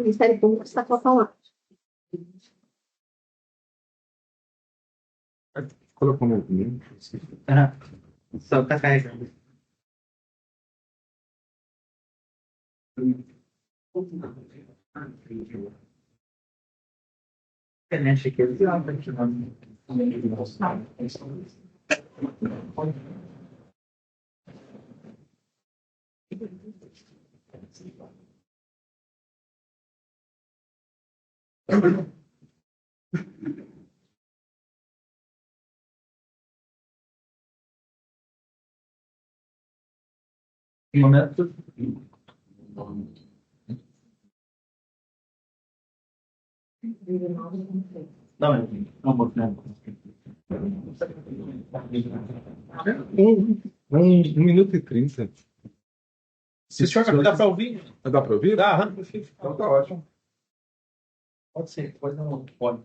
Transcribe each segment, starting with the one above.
Ministério Público está falando. Colocou no movimento. Só tá carregando. Internet aqui no momento. Não, Um minuto e 30. se o senhor dá para ouvir? Dá para ouvir? Dá, Então tá ótimo. pode ser, depois não pode.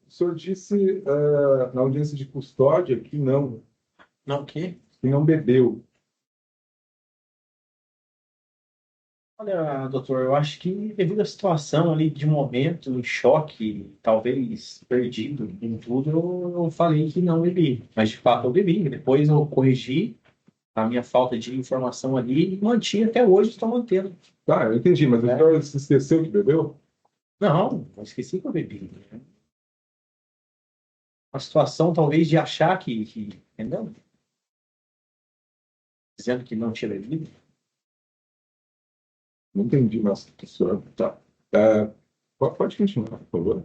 O senhor disse na audiência de custódia que não Que? bebeu. Olha, doutor, eu acho que devido à situação ali de momento, em choque, talvez perdido em tudo, eu falei que não bebi. Mas de fato eu bebi. Depois eu corrigi a minha falta de informação ali e mantinha até hoje, estou mantendo. Tá, eu entendi, mas o senhor se esqueceu que bebeu? Não, eu esqueci que eu bebi. Uma situação talvez de achar que entendeu? Dizendo que não tinha bebido. Não entendi, mas o senhor. Tá. Pode continuar, por favor.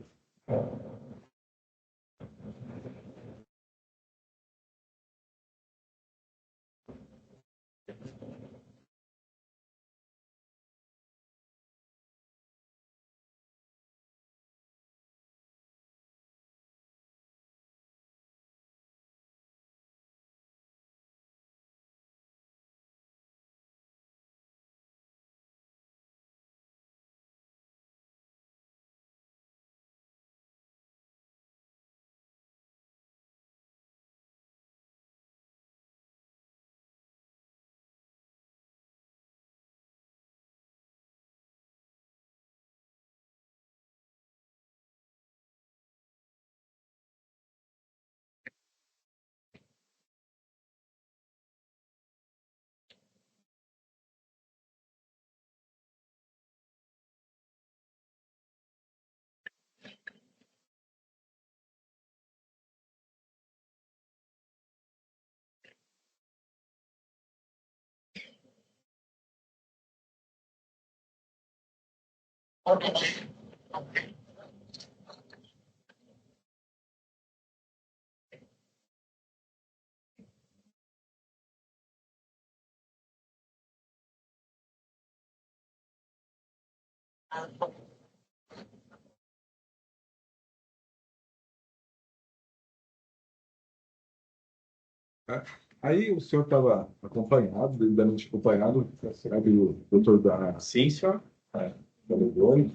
Aí o senhor estava acompanhado, devidamente acompanhado, sabe, o doutor da. Sim, senhor. Da Legone,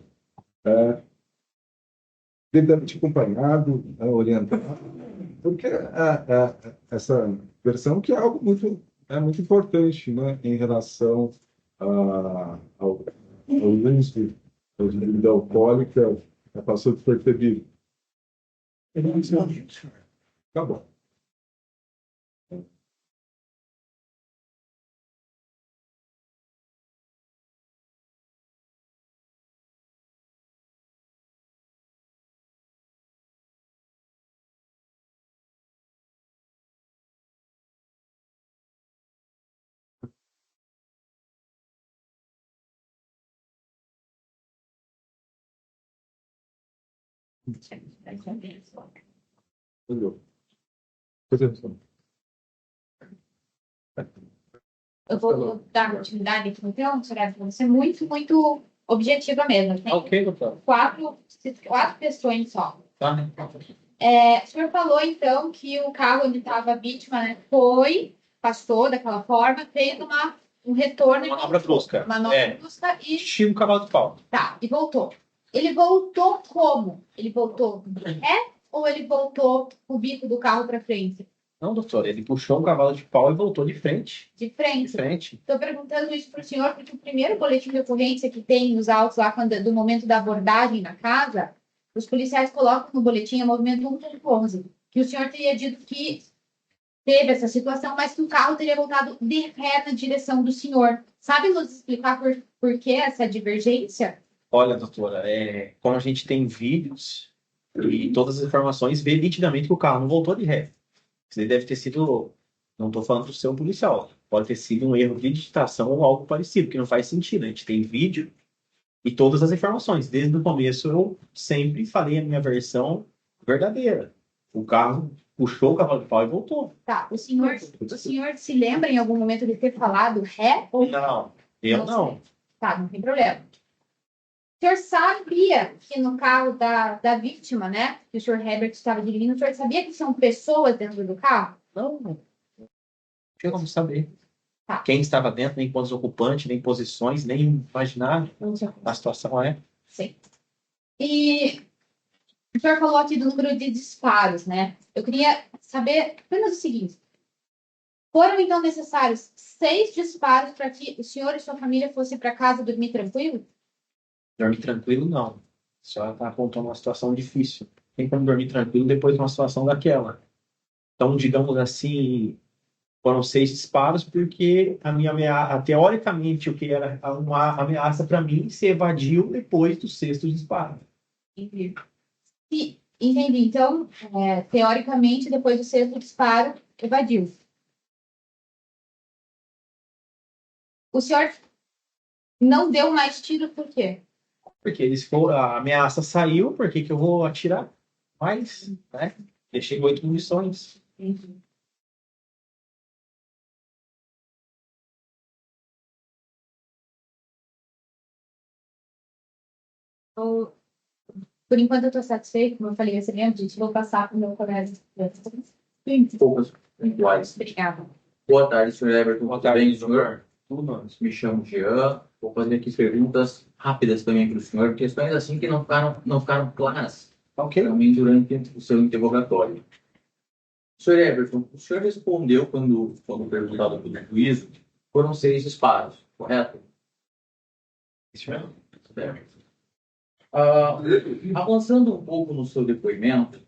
devidamente acompanhado, orientado, porque essa versão que é algo muito importante, né, em relação ao uso da bebida alcoólica, passou despercebido. Tá bom. Entendeu? Eu vou dar continuidade aqui, então, Soraya, você muito, muito objetiva mesmo. Tem Ok, doutor. quatro questões só. Tá. O senhor falou, então, que o carro onde estava a vítima, né, passou daquela forma, fez um retorno. Uma manobra brusca. Brusca e... Estilo cavalo de pau. Tá, e voltou. Ele voltou como? Ele voltou de ré ou ele voltou com o bico do carro para frente? Não, doutor, ele puxou o cavalo de pau e voltou de frente. De frente? De frente. Estou perguntando isso para o senhor, porque o primeiro boletim de ocorrência que tem nos autos lá, do momento da abordagem na casa, os policiais colocam no boletim, movimento 1.11, que o senhor teria dito que teve essa situação, mas que o carro teria voltado de ré na direção do senhor. Sabe nos explicar por que essa divergência? Olha, doutora, como a gente tem vídeos e todas as informações, vê nitidamente que o carro não voltou de ré. Isso daí deve ter sido, não estou falando do seu policial, pode ter sido um erro de digitação ou algo parecido, que não faz sentido. A gente tem vídeo e todas as informações. Desde o começo eu sempre falei a minha versão verdadeira. O carro puxou o cavalo de pau e voltou. Tá, o senhor se lembra em algum momento de ter falado ré ou não? Eu não. Tá, não tem problema. O senhor sabia que no carro da vítima, né, que o senhor Herbert estava dirigindo, o senhor sabia que são pessoas dentro do carro? Não tinha como saber. Tá. Quem estava dentro, nem quantos ocupantes, nem posições, nem imaginar a situação Sim. E o senhor falou aqui do número de disparos, né? Eu queria saber apenas o seguinte. Foram, então, necessários 6 disparos para que o senhor e sua família fossem para casa dormir tranquilo? Dormir tranquilo, não. A senhora está apontando uma situação difícil. Tem como dormir tranquilo depois de uma situação daquela. Então, digamos assim, foram 6 disparos porque a minha ameaça, teoricamente, o que era uma ameaça para mim se evadiu depois do 6º disparo. Entendi. Entendi. Então, teoricamente, depois do 6º disparo, evadiu. O senhor não deu mais tiro por quê? Porque a ameaça saiu, por que eu vou atirar mais? Né? Deixei 8 munições. Entendi. Por enquanto eu estou satisfeito, como eu falei anteriormente, gente, vou passar para o meu colega. Poucas pontuais. Obrigada. Boa tarde, senhor Everton. Boa Tudo tarde, bem, senhor? Tudo. Me chamo Jean. Vou fazer aqui perguntas rápidas também para o senhor, questões assim que não ficaram claras Ok. também durante o seu interrogatório. Senhor Everton, o senhor respondeu quando perguntado pelo juízo, foram 6 disparos, correto? Isso mesmo. Certo. Avançando um pouco no seu depoimento,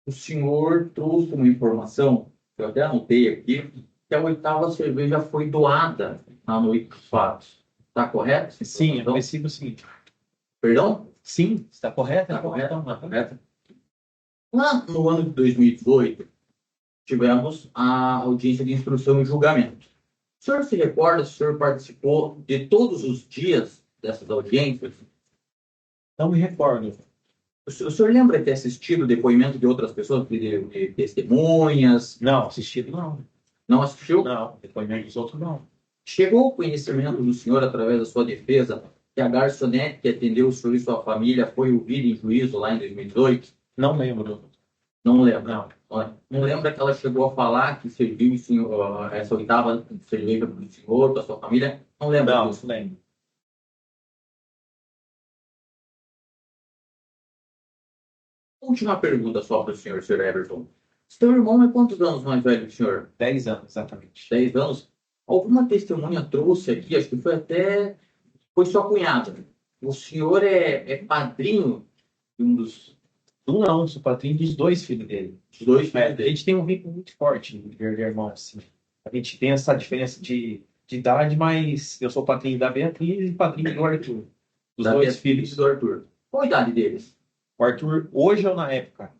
o senhor trouxe uma informação, que eu até anotei aqui, que a 8ª cerveja foi doada na noite dos fatos. Está correto? Sim, eu recebi o seguinte. Perdão? Sim, está correto? Está correto? Está correto. Lá no ano de 2018, tivemos a audiência de instrução e julgamento. O senhor se recorda se o senhor participou de todos os dias dessas audiências? Não me recordo. O senhor lembra de ter assistido o depoimento de outras pessoas, de testemunhas? Não, assistido não. Não assistiu? Não, depoimento dos outros não. Chegou ao conhecimento do senhor, através da sua defesa, que a garçonete que atendeu o senhor e sua família foi ouvida em juízo lá em 2018? Não lembro. Não lembro. Não. Não lembra que ela chegou a falar que serviu o senhor, essa 8ª cerveja para o senhor, para a sua família? Não lembra Não, disso? não lembro. Última pergunta só para o senhor, Sr. Everton. Seu irmão é quantos anos mais velho que o senhor? 10 anos, exatamente. 10 anos? Alguma testemunha trouxe aqui, acho que foi sua cunhada. O senhor é padrinho de um dos Não, sou padrinho dos 2 filhos dele. 2 filhos A dele? gente tem um vínculo muito forte de irmão, assim. A gente tem essa diferença de idade, mas eu sou padrinho da Beatriz e padrinho do Arthur. Dos Da 2 Beatriz filhos. e do Arthur. Qual a idade deles? O Arthur, hoje ou na época?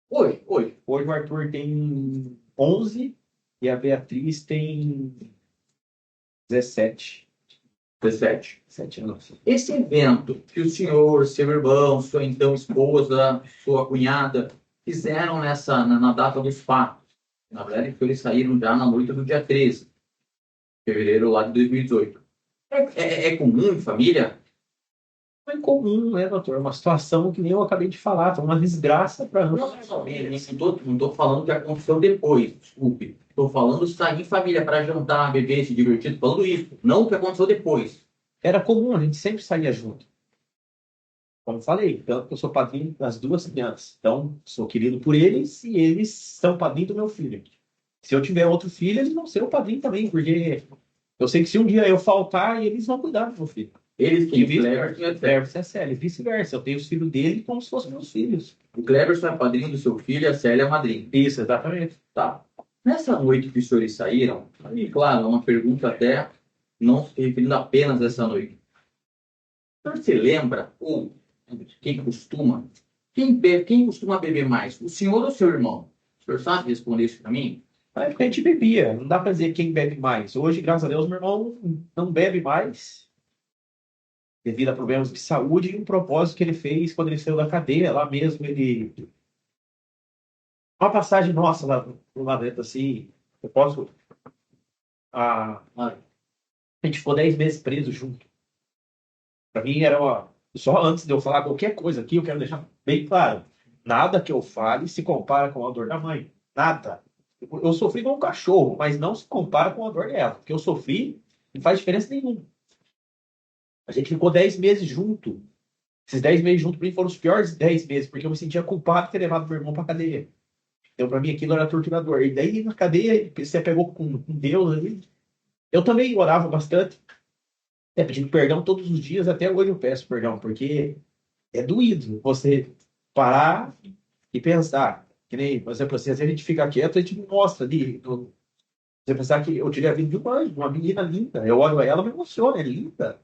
Hoje. Hoje o Arthur tem 11 e a Beatriz tem 17. 17 anos. Esse evento que o senhor, seu irmão, sua então esposa, sua cunhada fizeram na data dos fatos, na verdade, que eles saíram já na noite do dia 13 de fevereiro lá de 2018. É comum em família é comum, né, doutor? É uma situação que nem eu acabei de falar, foi uma desgraça para ambos. Não tô falando que aconteceu depois, desculpe. Tô falando sair em família para jantar, beber, se divertir, tô falando isso. Não o que aconteceu depois. Era comum, a gente sempre saía junto. Como falei, tanto que eu sou padrinho das duas crianças. Então, sou querido por eles e eles são padrinho do meu filho. Se eu tiver outro filho, eles vão ser o padrinho também, porque eu sei que se um dia eu faltar, eles vão cuidar do meu filho. Eles E que vice-versa. Cleverson e a Célia. Vice-versa. Eu tenho os filhos dele como se fossem meus filhos. O Cleverson é padrinho do seu filho e a Célia é madrinha. Isso, exatamente. Tá. Nessa noite que os senhores saíram, aí, claro, é uma pergunta até não se referindo apenas a essa noite. O senhor se lembra, ou quem costuma beber mais, o senhor ou o seu irmão? O senhor sabe responder isso para mim? Na época a gente bebia. Não dá pra dizer quem bebe mais. Hoje, graças a Deus, meu irmão não bebe mais devido a problemas de saúde e um propósito que ele fez quando ele saiu da cadeia. Lá mesmo, ele... Uma passagem nossa lá dentro, assim, eu posso... A gente ficou 10 meses preso junto. Para mim era uma... Só antes de eu falar qualquer coisa aqui, eu quero deixar bem claro. Nada que eu fale se compara com a dor da mãe. Nada. Eu sofri como um cachorro, mas não se compara com a dor dela. Porque eu sofri não faz diferença nenhuma. A gente ficou 10 meses junto. Esses 10 meses junto para mim foram os piores 10 meses, porque eu me sentia culpado de ter levado meu irmão para cadeia. Então, para mim, aquilo era torturador. E daí, na cadeia, você pegou com Deus ali. Eu também orava bastante, pedindo perdão todos os dias. Até hoje eu peço perdão, porque é doído você parar e pensar. Que nem, por exemplo, assim, às vezes a gente fica quieto, a gente mostra ali. Você pensar que eu tirei a vida de um anjo, de uma menina linda. Eu olho ela, me emociona, é linda.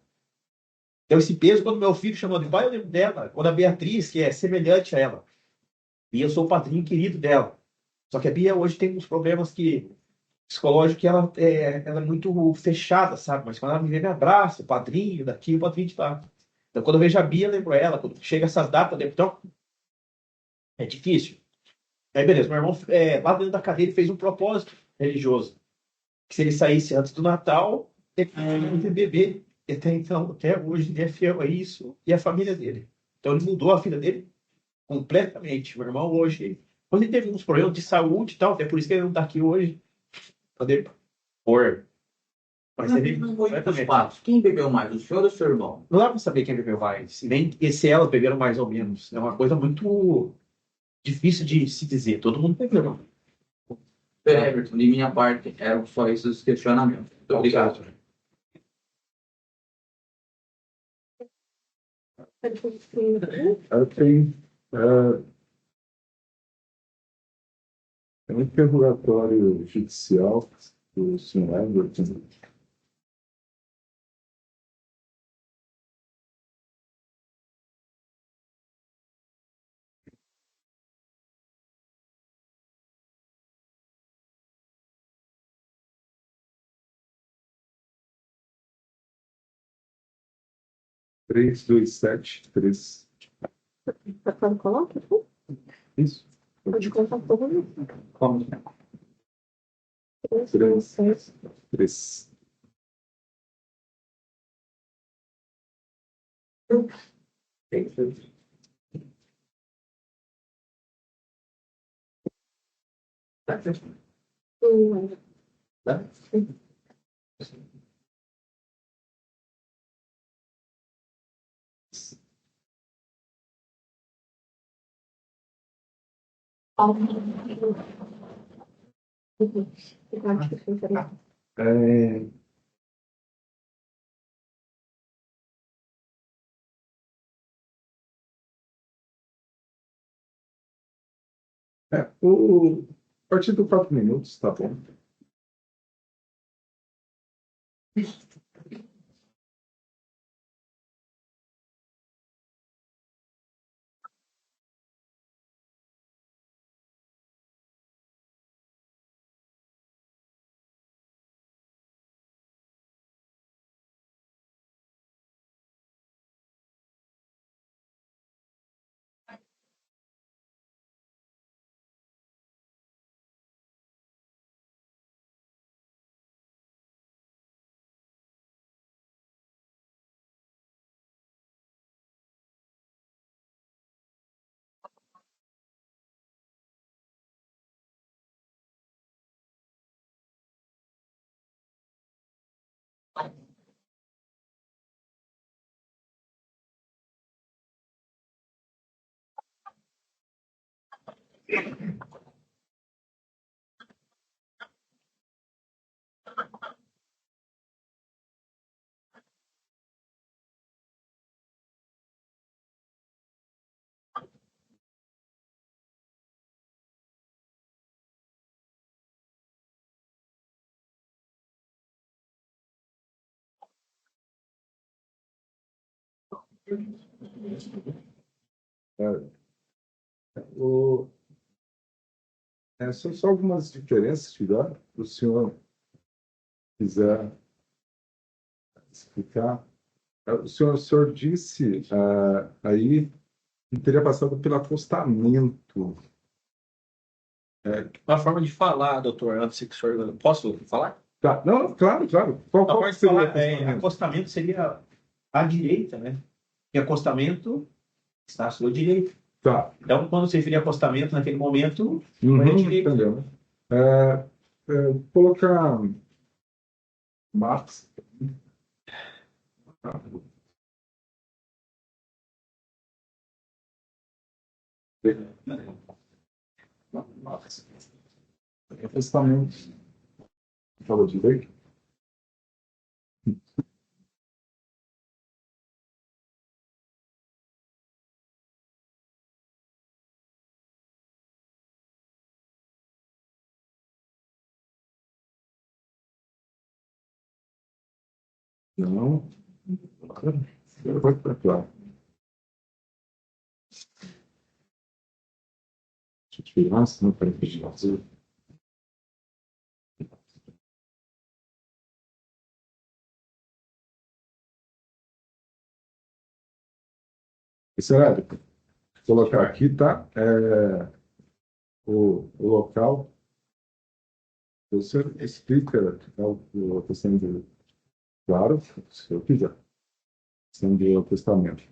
Então, esse peso, quando meu filho chamou de pai, eu lembro dela. Quando a Beatriz, que é semelhante a ela. E eu sou o padrinho querido dela. Só que a Bia hoje tem uns problemas psicológicos que ela é muito fechada, sabe? Mas quando ela me vê, me abraça, o padrinho daqui, o padrinho de lá. Então, quando eu vejo a Bia, eu lembro ela. Quando chega essas datas, eu lembro. Então, é difícil. Aí, beleza, meu irmão, lá dentro da cadeia, ele fez um propósito religioso. Que se ele saísse antes do Natal, ele ia beber. E até então, até hoje, ele é fiel a isso e a família dele. Então, ele mudou a vida dele completamente. Meu irmão, hoje, quando ele teve uns problemas de saúde e tal, até por isso que ele não está aqui hoje, poder pôr. Mas ele Não foi dos completamente. fatos. Quem bebeu mais, o senhor ou o seu irmão? Não dá para saber quem bebeu mais. Nem se elas beberam mais ou menos. É uma coisa muito difícil de se dizer. Todo mundo bebeu. Everton, de minha parte, eram só esses questionamentos. Muito obrigado. Tem um interrogatório judicial do senhor Everton. Três, dois, sete, três. Quando coloca, Isso. pode colocar todo mundo. Como? 3, 2, 6. Três. É, a partir do 4 minutos, tá bom. O, são só algumas diferenças, Tirar, para o senhor quiser explicar. O senhor disse aí que teria passado pelo acostamento. Uma forma de falar, doutor, antes que o senhor... Posso falar? Tá. Não, claro, claro. A Qual forma de seria o falar, acostamento? acostamento seria à direita, né? E acostamento está à sua direita. Tá. Então, quando você referir acostamento naquele momento, Uhum, foi à direita. entendeu? Colocar Marx. Marx. Acostamento. Falou direito? Não. Vai para cá. Deixa eu tirar, senão para fazer. Isso é, colocar aqui, tá? O local. Você explica a questão de. Claro, se eu quiser. Questão de testamento.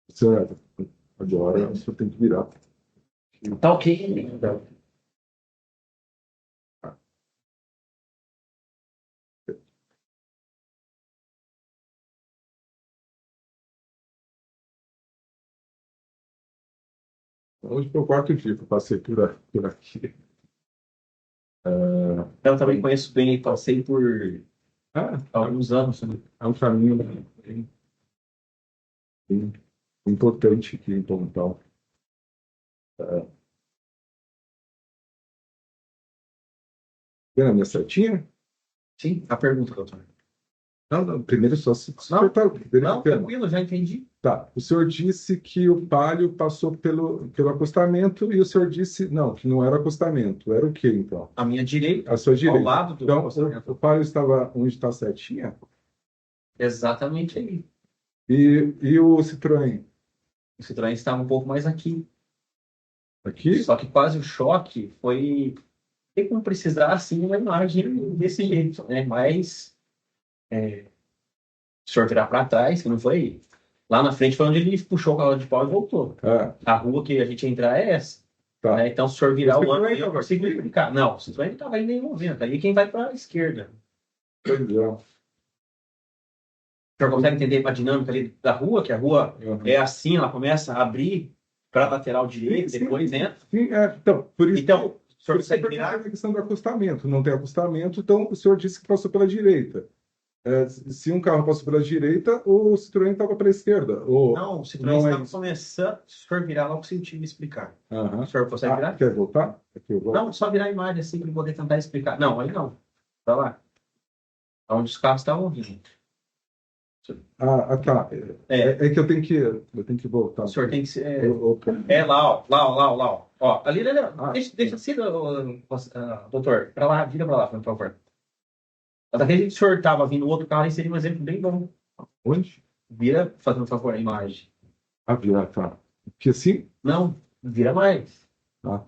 Certo. Agora você tem que virar. Tá ok. Hoje foi o quarto dia que eu passei por aqui. Eu também conheço bem, passei por Ah, alguns anos, né? é um caminho bem importante aqui em Pontal. Vendo a minha setinha? Sim, a pergunta, doutor. Não, primeiro só se Não, cortar. Não, tranquilo, já entendi. Tá. O senhor disse que o palio passou pelo acostamento e o senhor disse, não, que não era acostamento. Era o quê, então? A minha direita, A sua direita. ao lado do Então, acostamento. o palio estava onde está a setinha? Exatamente aí. E o Citroën? O Citroën estava um pouco mais aqui. Aqui? Só que quase o choque foi... Tem como precisar, assim, uma imagem desse jeito, né? Mas, se o senhor virar para trás, que não foi... Lá na frente foi onde ele puxou o cavalo de pau e voltou. A rua que a gente ia entrar é essa. Tá. Né? Então, se o senhor virar O o ano, Citroën eu consigo explicar. Não, o Citroën não estava em nenhum momento. Aí quem vai para a esquerda. Pois é. O senhor consegue entender a dinâmica ali da rua? Que a rua é assim, ela começa a abrir para a lateral direita, Sim, depois entra. Sim, então, por isso Então, o por senhor isso que eu consegue perguntei virar? a questão do acostamento. Não tem acostamento, então o senhor disse que passou pela direita. Se um carro passou pela direita, o Citroën estava para a esquerda. Ou... Não, o Citroën Não é estava isso. começando. Se o senhor virar lá, eu consigo te explicar. Aham. O senhor consegue virar? Quer voltar? Aqui eu volto. Não, só virar a imagem assim para poder tentar explicar. Não, aí não. Tá lá. Onde os carros estavam vindo. Tá. É que eu tenho que voltar. O senhor tem que ser. Opa. Lá, ó. Lá, ó. Ó, ali. Ah. Deixa assim, doutor. Pra lá, vira pra lá, por favor. Daquele que o senhor estava vindo, o outro carro, aí seria um exemplo bem bom. Onde? Vira, fazendo favor, a imagem. Tá. Que assim? Não, vira mais. Tá.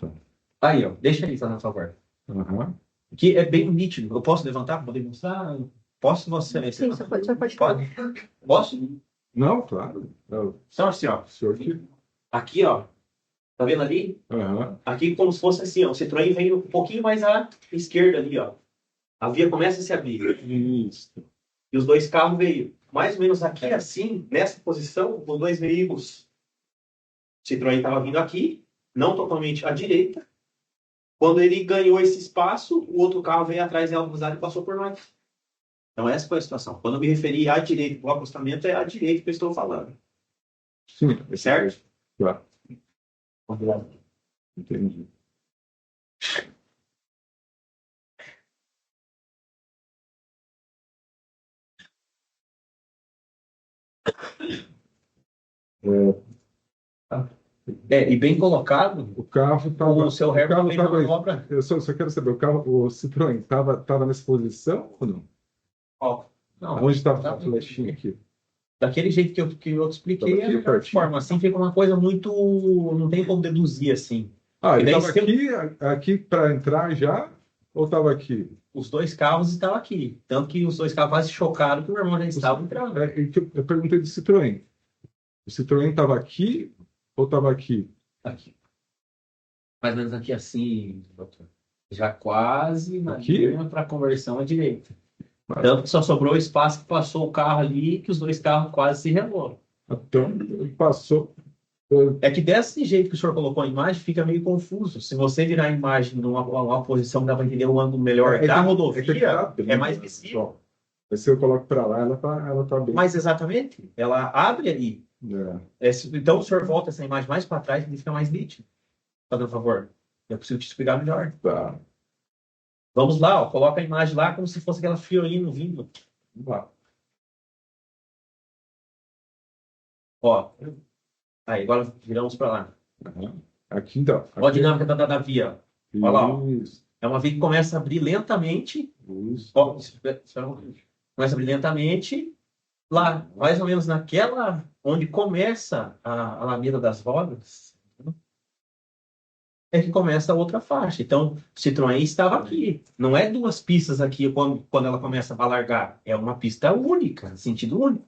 Aí, ó. Deixa aí, fazendo favor. Aham. Que é bem nítido. Eu posso levantar para poder mostrar? Posso você? Sim, você pode Pode? Posso? Não, claro. Então, assim, ó. O senhor que... Aqui, ó. Tá vendo ali? Aham. Aqui como se fosse assim, ó. O Citroën vem um pouquinho mais à esquerda ali, ó. A via começa a se abrir. Isso. E os dois carros veio mais ou menos aqui, assim, nessa posição, os dois veículos. O Citroën estava vindo aqui, não totalmente à direita. Quando ele ganhou esse espaço, o outro carro veio atrás em alta velocidade e passou por nós. Então, essa foi a situação. Quando eu me referi à direita, o acostamento é à direita que eu estou falando. Sim. Certo? Claro. Entendi. E bem colocado, O carro estava. o seu Herbert fez uma obra. Eu só quero saber, o Citroën estava nessa posição ou não? Ó, não, Onde estava a flechinha aqui? daquele jeito que eu te expliquei, Tava aqui, é da pertinho. forma. Assim fica uma coisa muito. Não tem como deduzir assim. Ele daí estava aqui para entrar já? Ou estava aqui? Os dois carros estavam aqui. Tanto que os dois carros quase chocaram que o meu irmão já estava entrando. Eu perguntei do Citroën. O Citroën estava aqui ou estava aqui? Aqui. Mais ou menos aqui assim, doutor. Já quase na Aqui? linha para conversão à direita. Tanto que só sobrou o espaço que passou o carro ali, que os dois carros quase se relou. Então, ele passou. É que desse jeito que o senhor colocou a imagem, fica meio confuso. Se você virar a imagem numa posição que dá para entender o ângulo melhor da rodovia, é mais visível. Mas se eu coloco para lá, ela tá bem. Mas exatamente, ela abre ali. Então o senhor volta essa imagem mais para trás e fica mais nítido. Fazendo um favor. Eu preciso te explicar melhor. Tá. Vamos lá, ó, coloca a imagem lá como se fosse aquela fiorina vindo. Vamos lá. Ó. Aí, agora viramos para lá. Aqui então. Olha a dinâmica da via. Olha lá, ó. Isso. É uma via que começa a abrir lentamente. Isso. Ó, espera um pouquinho. Começa a abrir lentamente. Lá, mais ou menos naquela onde começa a Alameda das Rodas, é que começa a outra faixa. Então, o Citroën estava aqui. Não é duas pistas aqui quando ela começa a largar. É uma pista única, sentido único.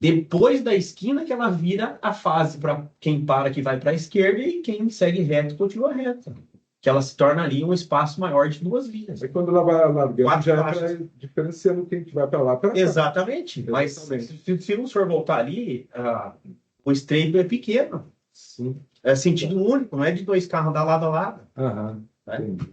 Depois da esquina que ela vira a fase para quem para que vai para a esquerda e quem segue reto continua reto. Que ela se torna ali um espaço maior de duas vias. Aí quando ela vai largando, Quatro já faixas. diferenciando quem vai para lá para cá. Exatamente. Mas se o senhor voltar ali, o estreito é pequeno. Sim. É sentido único, não é de dois carros da lado a lado. Aham. Né? Entendi.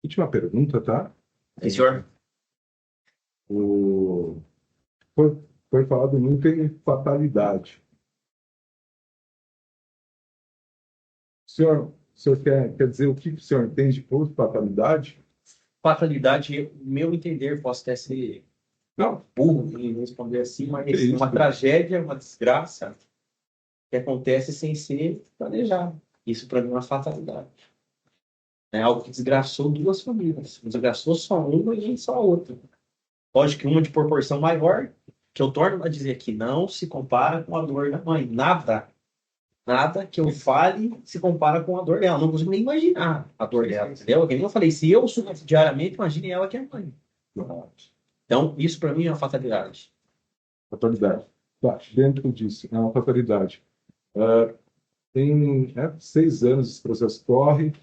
Última pergunta, tá? Sim, senhor. Foi falado muito em fatalidade. O senhor quer dizer o que o senhor entende por fatalidade? Fatalidade, meu entender, posso até ser Não. burro em responder assim, mas É isso. uma tragédia, uma desgraça que acontece sem ser planejado. Isso para mim é uma fatalidade. É algo que desgraçou duas famílias. Desgraçou só uma e só a outra. Lógico que uma de proporção maior, que eu torno a dizer que não se compara com a dor da mãe. Nada que eu fale se compara com a dor dela. Não consigo nem imaginar a dor dela, entendeu? Que nem eu falei, se eu sofro diariamente, imagine ela que é mãe. Então, isso para mim é uma fatalidade. Fatalidade. Tá, dentro disso, é uma fatalidade. Tem 6 anos esse processo corre.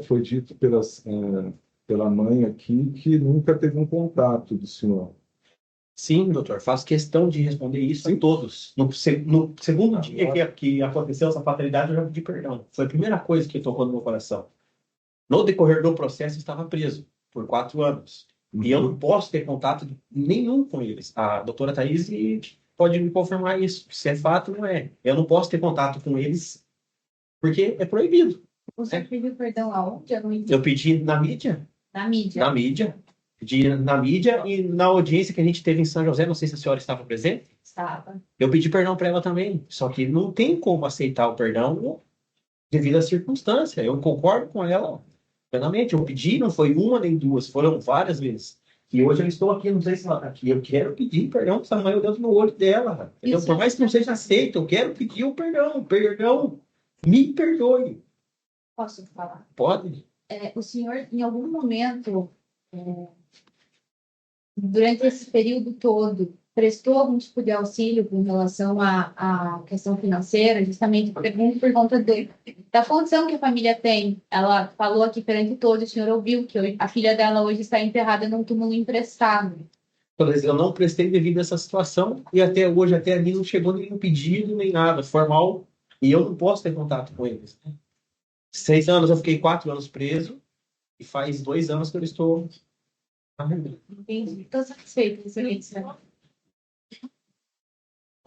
Foi dito pela mãe aqui que nunca teve um contato do senhor. Sim, doutor, faço questão de responder isso a Sim. todos. No segundo dia que aconteceu essa fatalidade, eu já pedi perdão. Foi a primeira coisa que tocou no meu coração. No decorrer do processo, eu estava preso por 4 anos. E eu não posso ter contato nenhum com eles. A doutora Thaís pode me confirmar isso. Se é fato, não é. Eu não posso ter contato com eles porque é proibido. Você pediu perdão aonde? Eu não entendi. Eu pedi na mídia. Na mídia. Na mídia. Pedi na mídia e na audiência que a gente teve em São José, não sei se a senhora estava presente, Estava. eu pedi perdão para ela também. Só que não tem como aceitar o perdão devido à circunstância. Eu concordo com ela plenamente. Eu pedi, não foi uma nem duas, foram várias vezes. E hoje eu estou aqui, não sei se ela está aqui. Eu quero pedir perdão para essa mãe dentro do olho dela. Entendeu? Isso. Por mais que não seja aceito, eu quero pedir o perdão. Perdão, me perdoe. Posso falar? Pode? O senhor, em algum momento, durante esse período todo, prestou algum tipo de auxílio com relação à questão financeira, justamente por conta da condição que a família tem. Ela falou aqui perante todos, o senhor ouviu que a filha dela hoje está enterrada num túmulo emprestado. Eu não prestei devido a essa situação e até hoje, até ali, não chegou nenhum pedido, nem nada formal. E eu não posso ter contato com eles. 6 anos, eu fiquei 4 anos preso e faz 2 anos que eu estou na rua. Entendi. Estou satisfeita, excelência.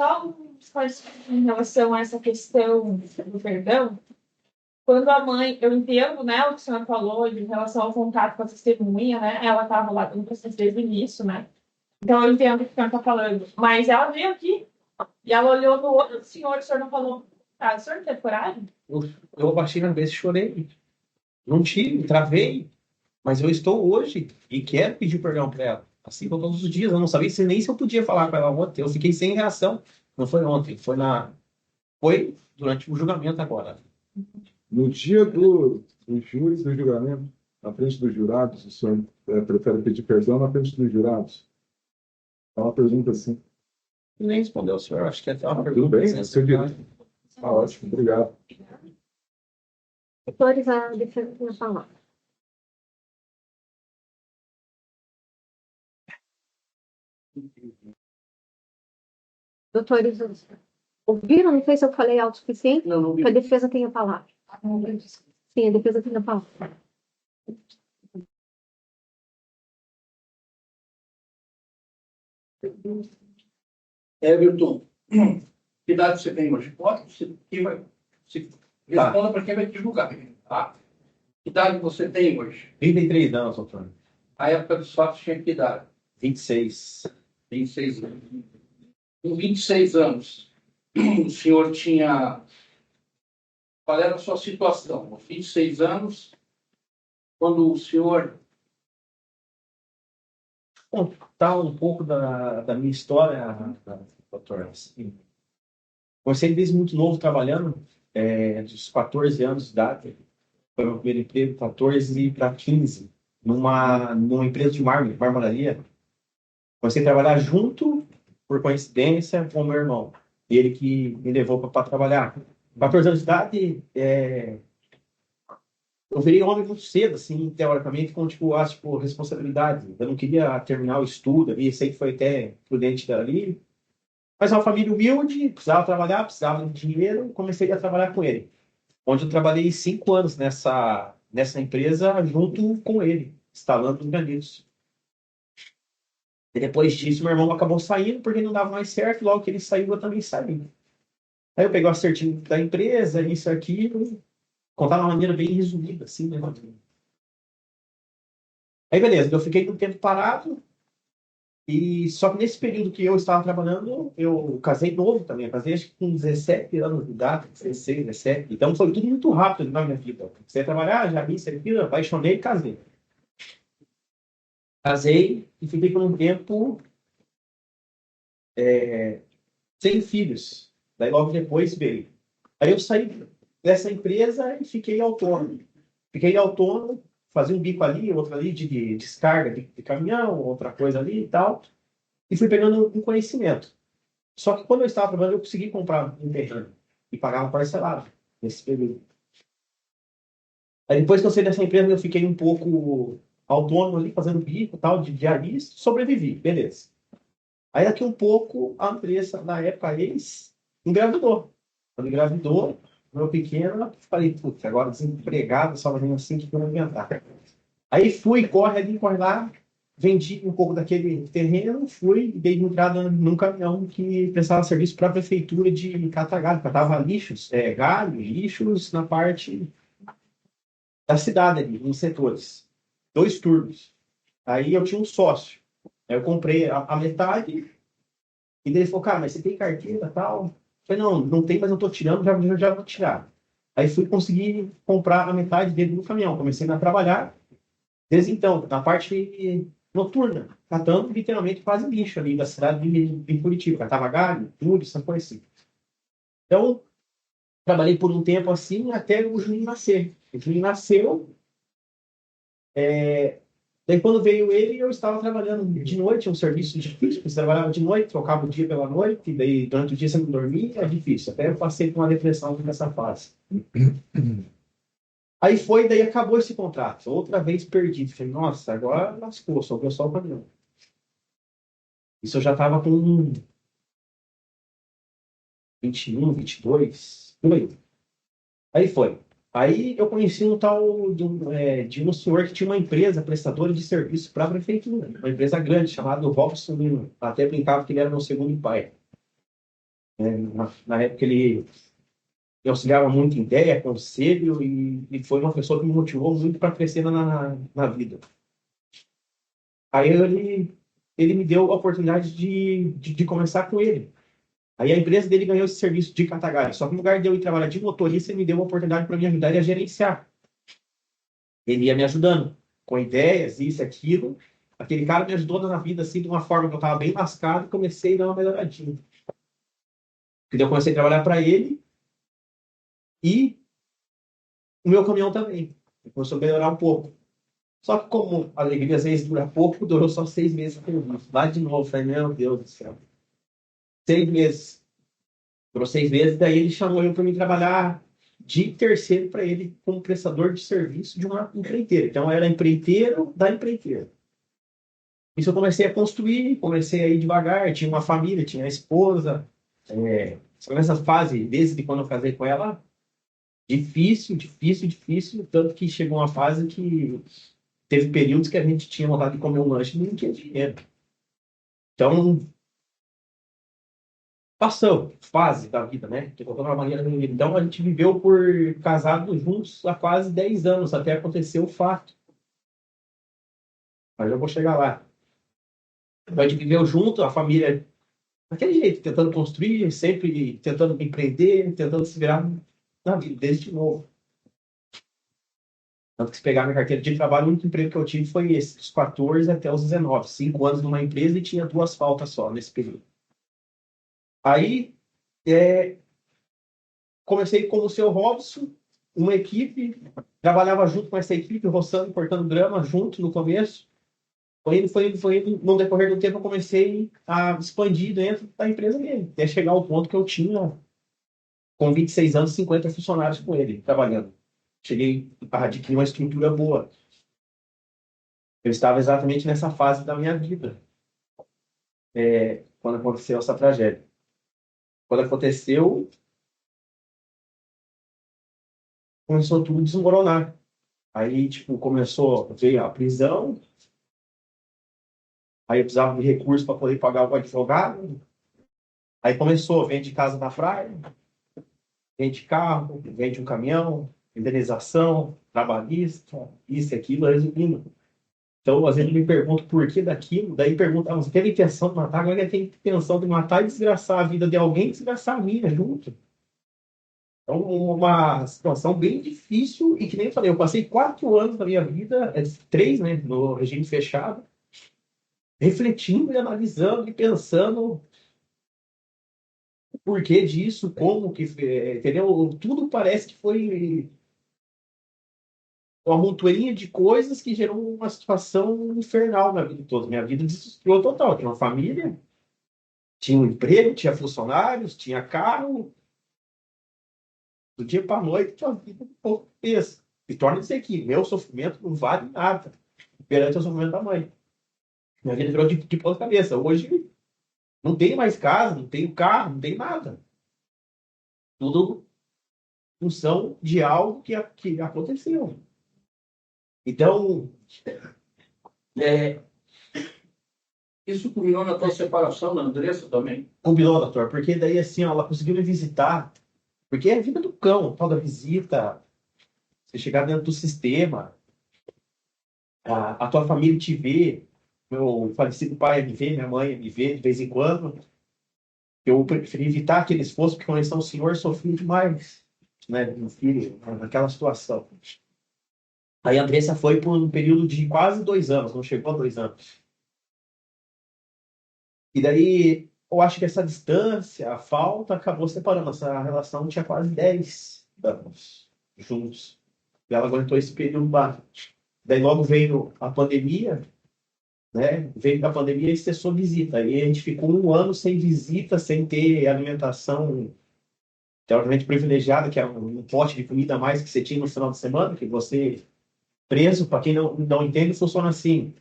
Só um esclarecimento em relação a essa questão do perdão. Quando a mãe, eu entendo, né, o que a senhora falou em relação ao contato com a testemunha, né? Ela estava lá no processo desde o início, né? Então eu entendo o que a senhora está falando. Mas ela veio aqui e ela olhou no olho do senhor, o senhor não falou, o senhor não teve coragem? Eu abaixei na cabeça e chorei. Não tive, travei. Mas eu estou hoje e quero pedir perdão para ela. Assim como todos os dias. Eu não sabia nem se eu podia falar com ela ontem. Eu fiquei sem reação. Não foi ontem, foi durante o julgamento agora. No dia do júri do julgamento, na frente dos jurados, o senhor prefere pedir perdão na frente dos jurados? É uma pergunta assim. E nem respondeu o senhor. Acho que é até uma Tudo pergunta. bem, é seu direito. Tá ótimo, obrigado. Doutores, a defesa tem a palavra. Doutores, ouviram? Não sei se eu falei alto o suficiente. Não, não vi. A defesa tem a palavra. Sim, a defesa tem a palavra. Everton, que idade você tem hoje? Pode, responda para quem vai te julgar. Tá? Que idade você tem hoje? 33 anos, doutor. A época dos fatos tinha que idade? 26. 26 anos. Com 26 anos, o senhor tinha... Qual era a sua situação? Com 26 anos, quando o senhor... Contar um pouco da minha história, doutor. Assim, comecei desde muito novo trabalhando, dos 14 anos de idade. Foi meu primeiro emprego, 14 para 15, numa empresa de marmoraria. Comecei a trabalhar junto, por coincidência, com o meu irmão. Ele que me levou para trabalhar. 14 anos de idade, eu virei homem muito cedo, assim, teoricamente, com, responsabilidade. Eu não queria terminar o estudo ali, sei que foi até prudente dali. Mas uma família humilde, precisava trabalhar, precisava de dinheiro, comecei a trabalhar com ele. Onde eu trabalhei 5 anos nessa empresa, junto com ele, instalando os granitos. E depois disso, meu irmão acabou saindo, porque não dava mais certo, logo que ele saiu, eu também saí. Aí eu peguei o acertinho da empresa, isso aqui, contar de uma maneira bem resumida, assim, né? Aí, beleza, eu fiquei um tempo parado, e só que nesse período que eu estava trabalhando, eu casei novo também, casei acho que com 17 anos de idade, 16, 17, então foi tudo muito rápido na minha vida. Comecei a trabalhar, já vi isso aqui, apaixonei e casei. Casei e fiquei por um tempo sem filhos. Daí logo depois veio. Aí eu saí dessa empresa e fiquei autônomo. Fazia um bico ali, outro ali de descarga de caminhão, outra coisa ali e tal. E fui pegando um conhecimento. Só que quando eu estava trabalhando, eu consegui comprar um terreno e pagar um parcelado. nesse período. Aí depois que eu saí dessa empresa, eu fiquei um pouco autônomo ali, fazendo bico, tal, de diarista, sobrevivi, beleza. Aí daqui um pouco, a Andressa, na época, engravidou. Quando engravidou, meu pequeno, eu falei, putz, agora desempregado, sozinho assim, o que eu vou inventar? Aí fui, corre ali, corre lá, vendi um pouco daquele terreno, fui e dei entrada num caminhão que prestava serviço para a prefeitura de Catagalho, catava lixos, galho, lixos na parte da cidade ali, nos setores. 2 turnos. Aí eu tinha um sócio. Aí eu comprei a metade e daí ele falou, cara, mas você tem carteira e tal? Eu falei, não, não tem, mas eu tô tirando, já vou tirar. Aí fui conseguir comprar a metade dele no caminhão. Comecei a trabalhar. Desde então, na parte noturna, catando literalmente quase lixo ali da cidade de Curitiba. Catava galho, tudo, essa coisa assim. Então, trabalhei por um tempo assim até o Juninho nascer. O Juninho nasceu, daí quando veio ele, eu estava trabalhando de noite, um serviço difícil, você trabalhava de noite, trocava o dia pela noite, e daí durante o dia você não dormia, é difícil. Até eu passei por uma depressão nessa fase. Aí foi, daí acabou esse contrato. Outra vez perdido. Falei, nossa, agora lascou, sobrou só o caminhão. Isso eu já estava com 21, 22, por aí. Aí foi. Aí eu conheci um tal de um senhor que tinha uma empresa prestadora de serviço para a prefeitura. Uma empresa grande, chamada Robson Lima. Até brincava que ele era meu segundo pai. Na época ele me auxiliava muito em ideia, conselho, e foi uma pessoa que me motivou muito para crescer na vida. Aí ele me deu a oportunidade de começar com ele. Aí a empresa dele ganhou esse serviço de Catagalho. Só que no lugar de eu ir trabalhar de motorista, ele me deu uma oportunidade para me ajudar a gerenciar. Ele ia me ajudando com ideias, isso, aquilo. Aquele cara me ajudou na vida assim, de uma forma que eu estava bem lascado e comecei a dar uma melhoradinha. Porque daí eu comecei a trabalhar para ele e o meu caminhão também. Começou a melhorar um pouco. Só que como a alegria às vezes dura pouco, durou só 6 meses com isso. Lá de novo, falei, meu Deus do céu. 6 meses. Durou 6 meses, daí ele chamou eu para mim trabalhar de terceiro para ele como prestador de serviço de uma empreiteira. Então, eu era empreiteiro da empreiteira. Isso eu comecei a construir, comecei a ir devagar, tinha uma família, tinha a esposa. Só nessa fase, desde quando eu casei com ela, difícil, difícil, difícil, tanto que chegou uma fase que teve períodos que a gente tinha vontade de comer um lanche e não tinha dinheiro. Então, passou, fase da vida, né? Que colocou uma maneira de vida. Então, a gente viveu por casados juntos há quase 10 anos, até acontecer o fato. Mas eu vou chegar lá. Então, a gente viveu junto, a família, daquele jeito, tentando construir, sempre tentando empreender, tentando se virar na vida, desde novo. Tanto que se pegar minha carteira de trabalho, o único emprego que eu tive foi esse, dos 14 até os 19. 5 anos numa empresa e tinha 2 faltas só nesse período. Aí, comecei como o seu Robson, uma equipe, trabalhava junto com essa equipe, roçando, cortando grama junto no começo. Foi indo, no decorrer do tempo eu comecei a expandir dentro da empresa dele, até chegar ao ponto que eu tinha, com 26 anos, 50 funcionários com ele, trabalhando. Cheguei a adquirir uma estrutura boa. Eu estava exatamente nessa fase da minha vida, quando aconteceu essa tragédia. Quando aconteceu, começou tudo a desmoronar. Aí, tipo, veio a prisão, aí eu precisava de recursos para poder pagar o advogado. Aí começou, vende casa na praia, vende carro, vende um caminhão, indenização, trabalhista, isso e aquilo, resumindo. Então, às vezes eu me pergunto por que daquilo, daí pergunta, você teve intenção de matar, agora tem intenção de matar e desgraçar a vida de alguém e desgraçar a minha junto. Então, uma situação bem difícil e que nem eu falei, eu passei 4 anos da minha vida, 3, né, no regime fechado, refletindo e analisando e pensando o porquê disso, como que, entendeu? Tudo parece que foi uma montoeirinha de coisas que gerou uma situação infernal na vida toda. Minha vida desestruturou total. Tinha uma família, tinha um emprego, tinha funcionários, tinha carro. Do dia para a noite, tua vida um pouco pensa. E torna isso aqui. Meu sofrimento não vale nada perante o sofrimento da mãe. Minha vida virou de ponta cabeça. Hoje não tenho mais casa, não tenho carro, não tenho nada. Tudo em função de algo que aconteceu. Então, Isso culminou na tua separação da Andressa também? combinou, doutor, porque daí assim, ó, ela conseguiu me visitar. Porque é a vida do cão, tal da visita, você chegar dentro do sistema, a tua família te vê, meu falecido pai me vê, minha mãe me vê de vez em quando. Eu preferi evitar que eles fossem, porque quando eles são o senhor, sofri demais, né, meu filho, naquela situação. Aí a Andressa foi por um período de quase 2 anos, não chegou a 2 anos. E daí, eu acho que essa distância, a falta, acabou separando. Essa relação tinha quase 10 anos juntos. E ela aguentou esse período lá. Daí logo veio a pandemia, né? Veio da pandemia e cessou visita. E a gente ficou 1 ano sem visita, sem ter alimentação teoricamente privilegiada, que era um pote de comida a mais que você tinha no final de semana, que você, preso, para quem não entende, funciona assim.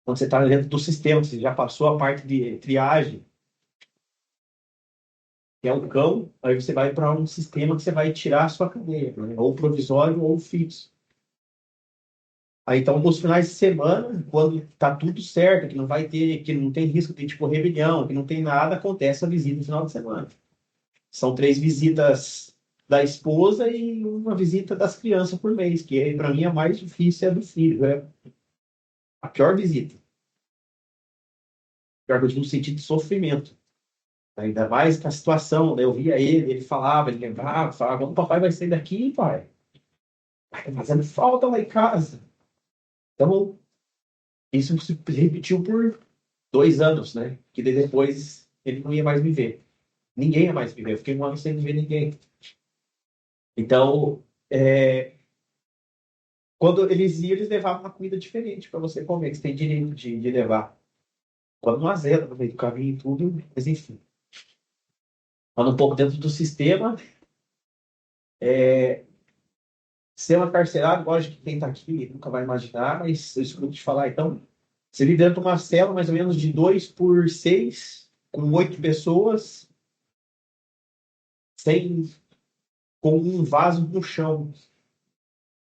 Quando você está dentro do sistema, você já passou a parte de triagem, que é o cão, aí você vai para um sistema que você vai tirar a sua cadeia, né? Ou provisório ou fixo. Aí, então, nos finais de semana, quando tá tudo certo, que não vai ter, que não tem risco de, tipo, rebelião, que não tem nada, acontece a visita no final de semana. São 3 visitas da esposa e uma visita das crianças por mês, que para mim a mais difícil é a do filho, é a pior visita. Pior que eu digo no sentido de sofrimento. Ainda mais com a situação, né? Eu via ele falava, ele lembrava, falava, quando o papai vai sair daqui, pai? Vai fazendo falta lá em casa. Então, isso se repetiu por 2 anos, né? Que daí depois ele não ia mais me ver. Ninguém ia mais me ver. Eu fiquei 1 ano sem ver ninguém. Então, quando eles iam, eles levavam uma comida diferente para você comer, que você tem direito de levar. Quando não azeda no meio do caminho e tudo, mas enfim. Anda um pouco dentro do sistema. Ser uma carcerário, lógico que quem está aqui nunca vai imaginar, mas eu escuto te falar, então, você vive dentro de uma cela mais ou menos de 2 por 6, com 8 pessoas, sem, com um vaso no chão.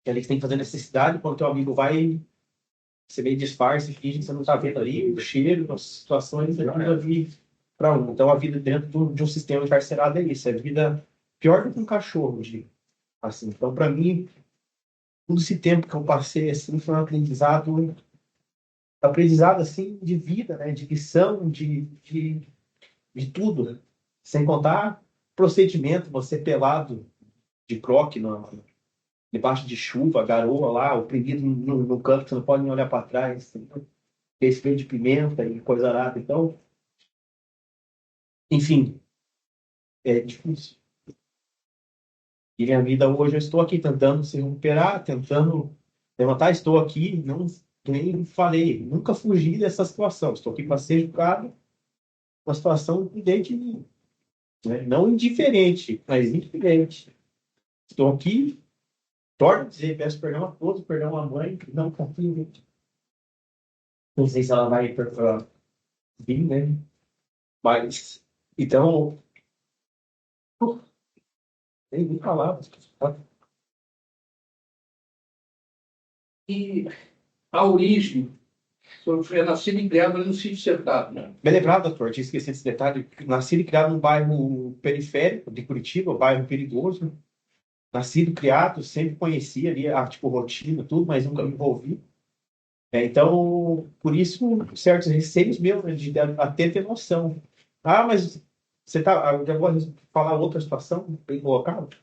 Que ali você tem que fazer necessidade, quando teu amigo vai, você meio disfarce, finge que você não está vendo ali, o cheiro, as situações, é tudo ali para um. Então, a vida dentro de um sistema encarcerado é isso, é vida pior do que um cachorro, digo. Assim, então, para mim, todo esse tempo que eu passei, assim, foi um aprendizado assim, de vida, né? De lição, de tudo, né? Sem contar procedimento, você pelado de croque debaixo de chuva, garoa lá, oprimido no canto, que você não pode nem olhar para trás, spray de pimenta e coisa arada. Então, enfim, é difícil. E minha vida hoje, eu estou aqui tentando se recuperar, tentando levantar, estou aqui, não nem falei, nunca fugi dessa situação. Estou aqui para ser julgado, uma situação dentro de mim, né? Não indiferente, mas indiferente. Estou aqui, torno a dizer, peço perdão a todos, perdão à mãe, que não confio. Não sei se ela vai vir, né? Mas, então, nem palavras. E a origem, o senhor foi nascido e criado ali no sítio cercado, né? Bem lembrado, doutor, tinha esquecido esse detalhe. Nascido e criado num bairro periférico de Curitiba, um bairro perigoso. Nascido, criado, sempre conhecia ali a tipo, rotina, tudo, mas nunca me envolvi. Então, por isso, certos receios meus, né, de até ter noção. Ah, mas você tá. Eu já vou falar outra situação, bem colocado.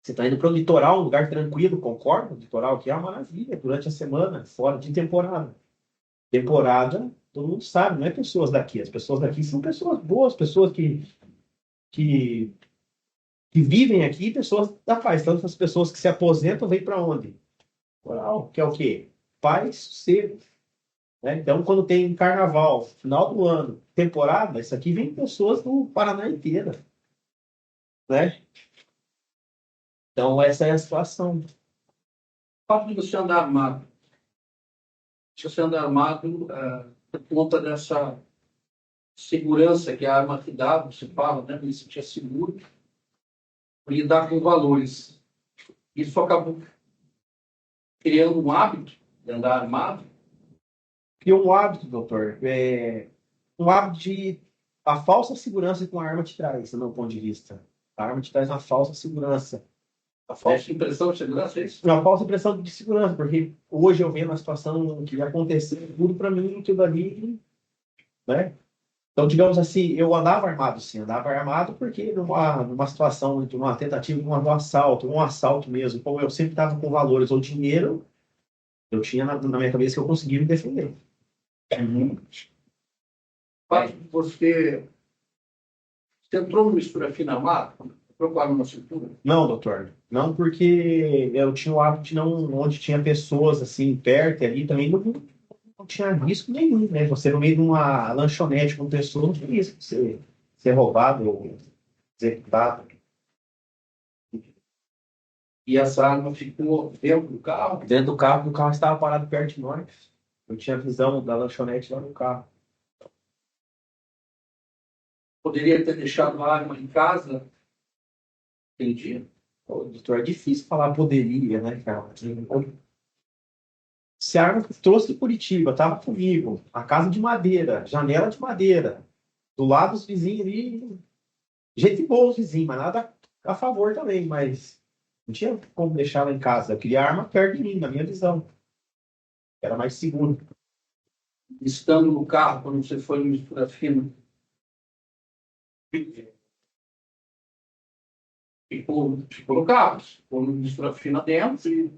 Você está indo para o litoral, um lugar tranquilo, concordo? O litoral aqui é uma maravilha, durante a semana, fora de temporada. Temporada, todo mundo sabe, não é pessoas daqui. As pessoas daqui são pessoas boas, pessoas que, que vivem aqui, pessoas da paz. Tanto as pessoas que se aposentam vêm para onde? Litoral, que é o quê? Paz, sossego. Né? Então, quando tem carnaval, final do ano, temporada, isso aqui vem pessoas do Paraná inteira. Né? Então, essa é a situação. O fato de você andar armado. Se você andar armado, por conta dessa segurança que a arma te dá, você fala, né? Me sentir seguro, lidar com valores. Isso acabou criando um hábito de andar armado. E um hábito, doutor, um hábito de a falsa segurança que uma arma te traz, do meu ponto de vista. A arma te traz uma falsa segurança. A falsa impressão de segurança é isso? Uma falsa impressão de segurança, porque hoje eu vendo a situação que aconteceu, tudo para mim, tudo ali, né? Então, digamos assim, eu andava armado, sim, andava armado porque numa situação, numa tentativa de um assalto mesmo, como eu sempre estava com valores ou dinheiro, eu tinha na minha cabeça que eu conseguia me defender. O fato de você entrou no mistura fina armado, procurando na cintura. Não, doutor, não, porque eu tinha o hábito de não, onde tinha pessoas assim perto e ali também não tinha risco nenhum, né? Você no meio de uma lanchonete com pessoas, não tinha risco de ser roubado ou executado. E essa arma ficou dentro do carro. Dentro do carro, o carro estava parado perto de nós. Eu tinha visão da lanchonete lá no carro. Poderia ter deixado a arma em casa aquele dia. Pô, doutor, é difícil falar poderia, né, cara? Se a arma que trouxe de Curitiba, estava comigo, a casa de madeira, janela de madeira, do lado dos vizinhos ali, gente boa os vizinhos, mas nada a favor também, mas não tinha como deixar ela em casa. Eu queria a arma perto de mim, na minha visão. Era mais seguro. Estando no carro, quando você foi no mistura fina, ficou no carro, ficou no mistura fina dentro e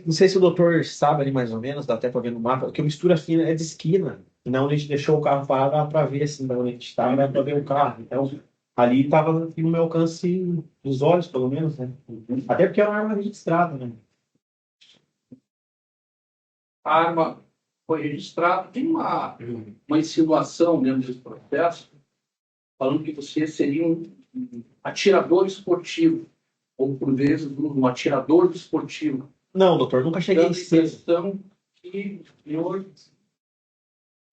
Não sei se o doutor sabe ali mais ou menos, dá até para ver no mapa, que o mistura fina é de esquina. E não, a gente deixou o carro parado dá para ver assim, onde a gente estava, dá para ver o carro. Então, ali estava no meu alcance dos olhos, pelo menos, né? Até porque é uma arma registrada, né? a arma foi registrada. Tem uma insinuação dentro desse processo, falando que você seria um atirador esportivo, ou por vezes um atirador desportivo. Não, doutor, nunca cheguei Dando a a ser. impressão que o senhor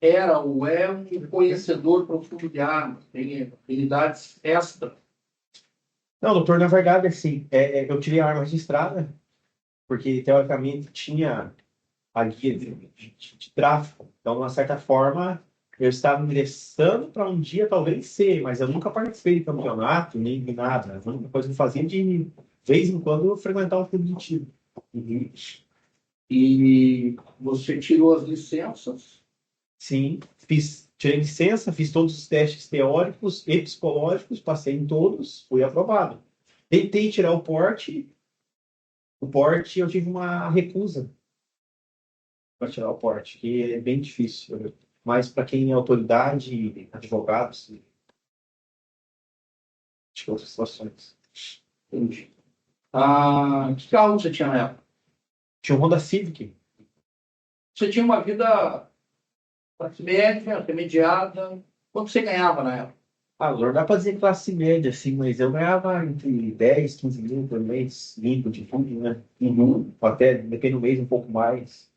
era ou é um conhecedor profundo de armas, tem habilidades extra. Não, doutor, na verdade, assim, eu tirei a arma registrada, porque teoricamente tinha a guia de tráfico. Então, de uma certa forma, eu estava ingressando para um dia talvez ser, mas eu nunca participei de campeonato, nem de nada. A única coisa que eu fazia de vez em quando eu frequentava o clube de tiro. E você tirou as licenças. Sim, tirei licença, fiz todos os testes teóricos e psicológicos, passei em todos, fui aprovado. Tentei tirar o porte eu tive uma recusa para tirar o porte, que é bem difícil. Mas para quem é autoridade, advogados, acho que outras situações. Entendi. Que carro você tinha na época? Tinha um Honda Civic. Você tinha uma vida classe média, intermediada. Quanto você ganhava na época? Agora dá para dizer classe média, assim, mas eu ganhava entre 10, 15 mil por mês, limpo de tudo, né? Até, depende do mês, um pouco mais.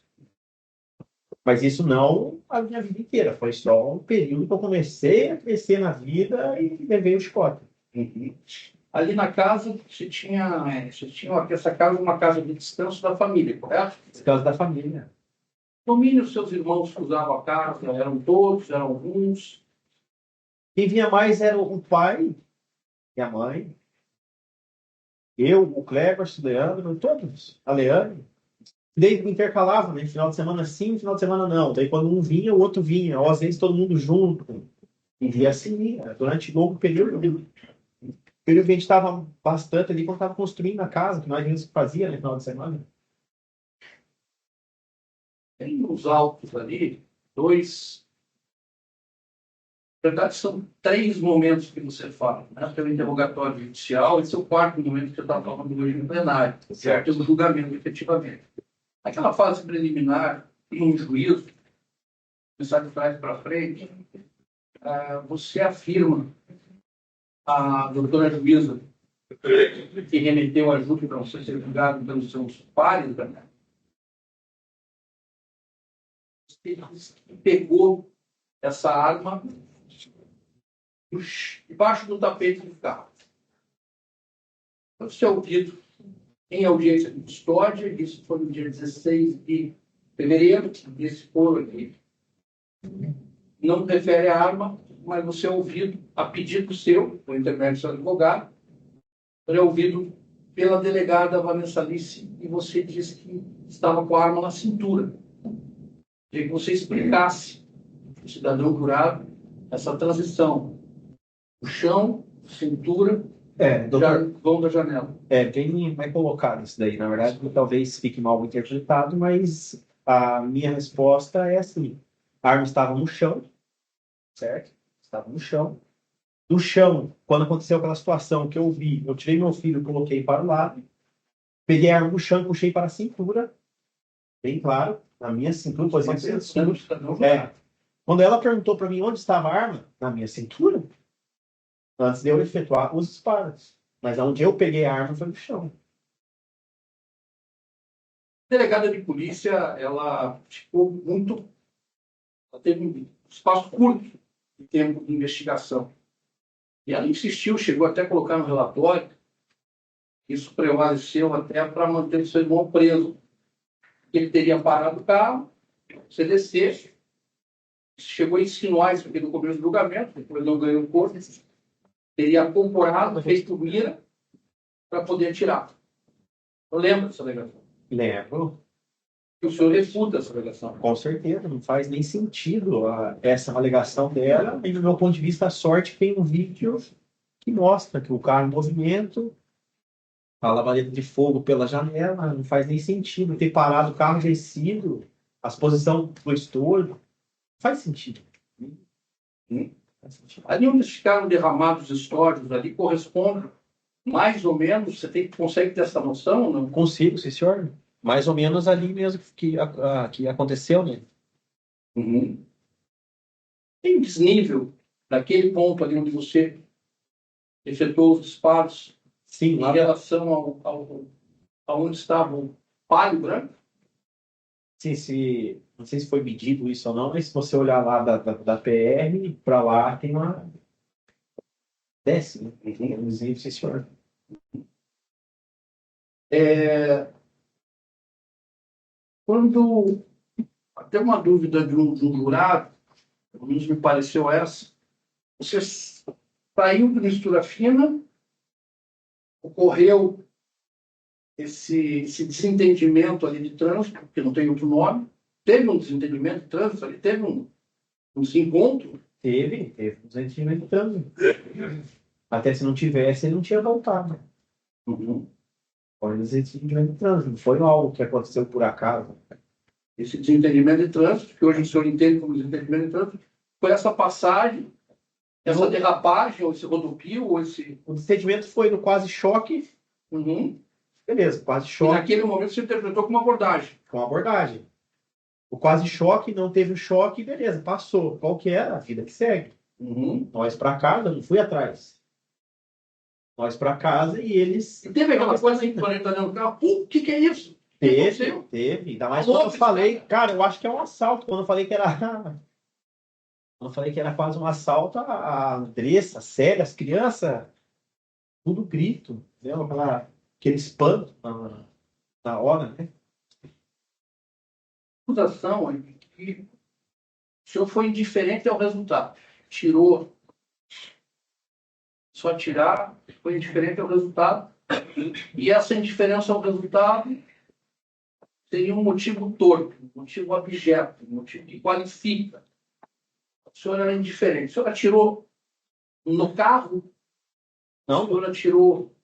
Mas isso não a minha vida inteira, foi só um período que eu comecei a crescer na vida e levei o chicote. Ali na casa, você tinha essa casa, uma casa de descanso da família, correto? Por causa da família. No mínimo, seus irmãos que usavam a casa, eram todos, eram alguns. Quem vinha mais era o pai e a mãe. Eu, o Kleber, o Leandro, todos. A Leane. Daí intercalava, né? Final de semana sim, final de semana não. Daí quando um vinha, o outro vinha. Ou às vezes todo mundo junto. E assim, durante longo período. O período que a gente estava bastante ali quando estava construindo a casa, que nós vimos que fazia no final de semana. Tem nos autos ali, na verdade, são 3 momentos que você fala, né? Pelo interrogatório judicial, esse é o 4º momento que você está falando hoje no plenário, certo? Pelo julgamento, efetivamente. Naquela fase preliminar, em um juízo, começar de trás para frente, você afirma, a doutora juíza, que remeteu a Júlio para ser julgado pelos seus pares, né? Ele pegou essa arma debaixo do tapete do carro. Isso é ouvido em audiência de custódia, isso foi no dia 16 de fevereiro, esse foro aqui não refere à arma, mas você é ouvido a pedido seu, por intermédio do seu advogado, é ouvido pela delegada Vanessa Alice e você disse que estava com a arma na cintura. Queria que você explicasse ao cidadão jurado essa transição do chão, cintura, doutor, vão da janela. bem mais colocado isso daí. Na verdade, talvez fique mal interpretado, mas a minha resposta é assim. A arma estava no chão, certo? Estava no chão. Do chão, quando aconteceu aquela situação que eu vi, eu tirei meu filho, coloquei para o lado, peguei a arma do chão e puxei para a cintura, bem claro, na minha cintura, por exemplo, quando ela perguntou para mim onde estava a arma, na minha cintura, antes de eu efetuar os disparos. Mas onde eu peguei a arma foi no chão. A delegada de polícia, ela ficou muito... Ela teve um espaço curto de tempo de investigação. E ela insistiu, chegou até a colocar no relatório, isso prevaleceu até para manter o seu irmão preso. Ele teria parado o carro, você descer, chegou a insinuar isso aqui no começo do julgamento, depois não ganhou corpo, teria acompanhado, feito mira, para poder atirar. Eu lembro dessa alegação. Lembro. E o senhor refuta essa alegação. Com certeza, não faz nem sentido essa alegação dela. E, do meu ponto de vista, a sorte tem um vídeo que mostra que o carro em movimento, a labareda de fogo pela janela, não faz nem sentido ter parado o carro descido, a exposição do estouro. Não faz sentido. Faz sentido. Ali onde ficaram derramados históricos, ali corresponde mais ou menos, você consegue ter essa noção? Não? Consigo, sim, senhor. Mais ou menos ali mesmo que aconteceu, né? Uhum. Tem desnível naquele ponto ali onde você efetuou os disparos. Sim, em lá relação aonde estava o palio branco? sim, não sei se foi medido isso ou não, mas se você olhar lá da PR, para lá tem uma... Desce, né? Inclusive, sim, senhor. Quando até uma dúvida de um jurado, pelo menos me pareceu essa, você saiu de mistura fina, ocorreu esse desentendimento ali de trânsito, que não tem outro nome, teve um desentendimento de trânsito ali, teve um desencontro? Teve um desentendimento de trânsito. Até se não tivesse, ele não tinha voltado. Uhum. Foi um desentendimento de trânsito, não foi algo que aconteceu por acaso. Esse desentendimento de trânsito, que hoje o senhor entende como desentendimento de trânsito, foi essa passagem, essa derrapagem, ou esse rodopio, ou esse... O desentendimento foi no quase choque. Uhum. Beleza, quase E choque. naquele momento você interpretou como abordagem. Com abordagem. O quase choque, não teve o choque, beleza, passou. Qual que era? A vida que segue. Uhum. Nós para casa, não fui atrás. Nós para casa e eles... E teve aquela coisa aí, quando ele tá dentro do carro, o que é isso? Teve. Ainda mais quando eu falei, cara, eu acho que é um assalto. Quando eu falei que era... Quando eu falei que era quase um assalto, a Andressa, a Célia, as crianças, tudo grito, entendeu? Aquele espanto na hora, né? A acusação é que o senhor foi indiferente ao resultado. Tirou. Só tirar, foi indiferente ao resultado. E essa indiferença ao resultado seria um motivo torpe, um motivo abjeto, um motivo que qualifica. O senhor era indiferente. O senhor atirou no carro? Não. O senhor atirou...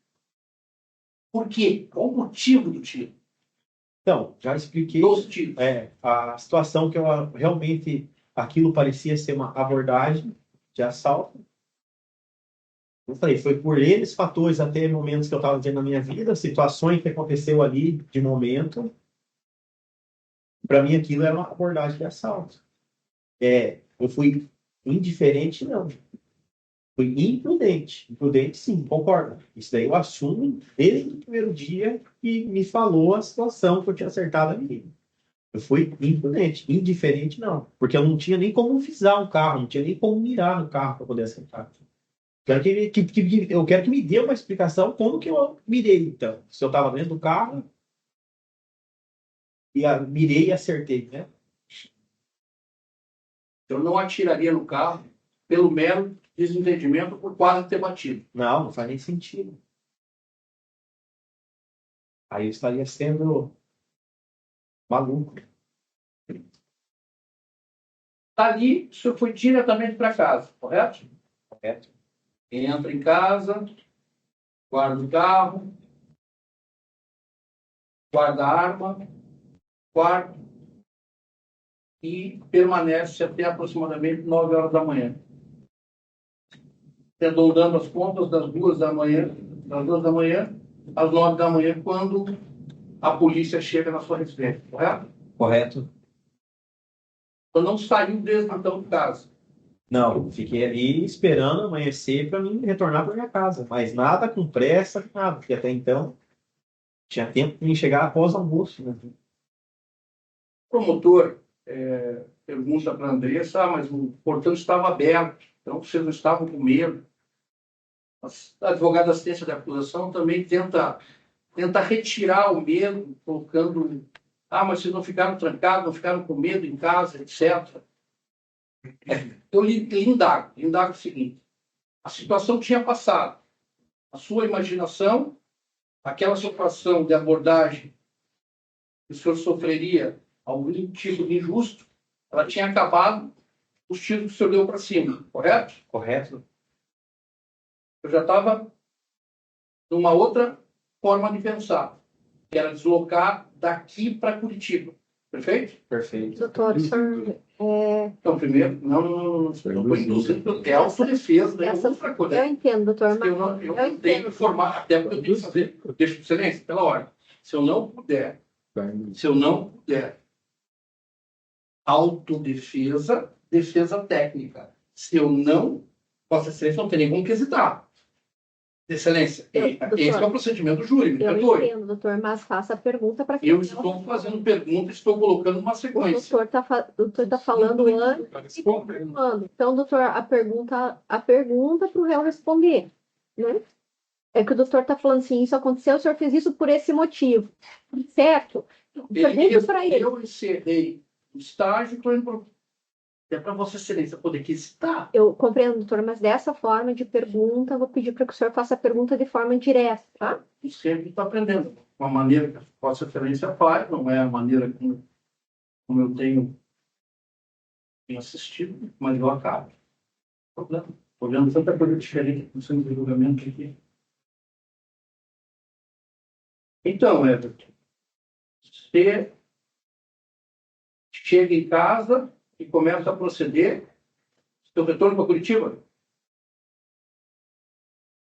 Por quê? Qual o motivo do tiro? Então, já expliquei. Dos tiros. A situação que eu realmente... Aquilo parecia ser uma abordagem de assalto. Eu falei, foi por eles fatores, até momentos que eu estava vivendo na minha vida, situações que aconteceu ali de momento. Para mim, aquilo era uma abordagem de assalto. Eu fui indiferente, não. Foi imprudente. Imprudente, sim, concordo. Isso daí eu assumo desde o primeiro dia que me falou a situação que eu tinha acertado a menina. Eu fui imprudente. Indiferente, não. Porque eu não tinha nem como visar o carro, não tinha nem como mirar no carro para poder acertar. Eu quero que me dê uma explicação como que eu mirei, então. Se eu estava dentro do carro, mirei e acertei, né? Eu não atiraria no carro pelo mero desentendimento por quase ter batido. Não faz nem sentido. Aí eu estaria sendo maluco. Dali, o senhor foi diretamente para casa, correto? Correto? Entra em casa, guarda o carro, guarda a arma, quarto e permanece até aproximadamente 9 horas da manhã. Arredondando as contas das 2 da manhã, às 9 da manhã, quando a polícia chega na sua residência, correto? Correto? Então não saiu desde então de casa. Não, fiquei ali esperando amanhecer para mim retornar para minha casa. Mas nada com pressa, nada, porque até então tinha tempo de chegar após o almoço. Né? O promotor pergunta para a Andressa, mas o portão estava aberto, então vocês não estavam com medo. A advogada da assistência da acusação também tenta retirar o medo, colocando, mas vocês não ficaram trancados, não ficaram com medo em casa, etc. Eu lhe indago o seguinte: a situação tinha passado. A sua imaginação, aquela situação de abordagem que o senhor sofreria algum tipo de injusto, ela tinha acabado, os tiros que o senhor deu para cima, correto? Correto? Eu já estava numa outra forma de pensar, que era deslocar daqui para Curitiba. Perfeito? Perfeito. Doutor, o senhor, Então, primeiro, não estou induzindo, é autodefesa, é outra coisa. eu entendo, doutor, mas Eu tenho que informar, até porque eu tenho que fazer, eu deixo excelência, pela ordem. Se eu não puder, autodefesa, defesa técnica. Se eu não, Vossa Excelência não tem nem como quesitar. Excelência, doutor, esse é o procedimento jurídico. eu entendo, doutor, mas faça a pergunta para quem Eu estou fazendo pergunta, estou colocando uma o sequência. doutor tá falando antes e confirmando. Então, doutor, a pergunta para o réu responder, né? É que o doutor está falando assim, isso aconteceu, o senhor fez isso por esse motivo, certo? Pergunta para ele. Eu encerrei o estágio, estou indo é para Vossa Excelência poder quesitar. Eu compreendo, doutor, mas dessa forma de pergunta, eu vou pedir para que o senhor faça a pergunta de forma direta, tá? E sempre está aprendendo. Uma maneira que Vossa Excelência faz, não é a maneira como eu tenho assistido, mas eu acabo. Problema. Estou vendo tanta coisa diferente no centro de julgamento aqui. Então, Everton, você chega em casa e começa a proceder seu retorno para Curitiba?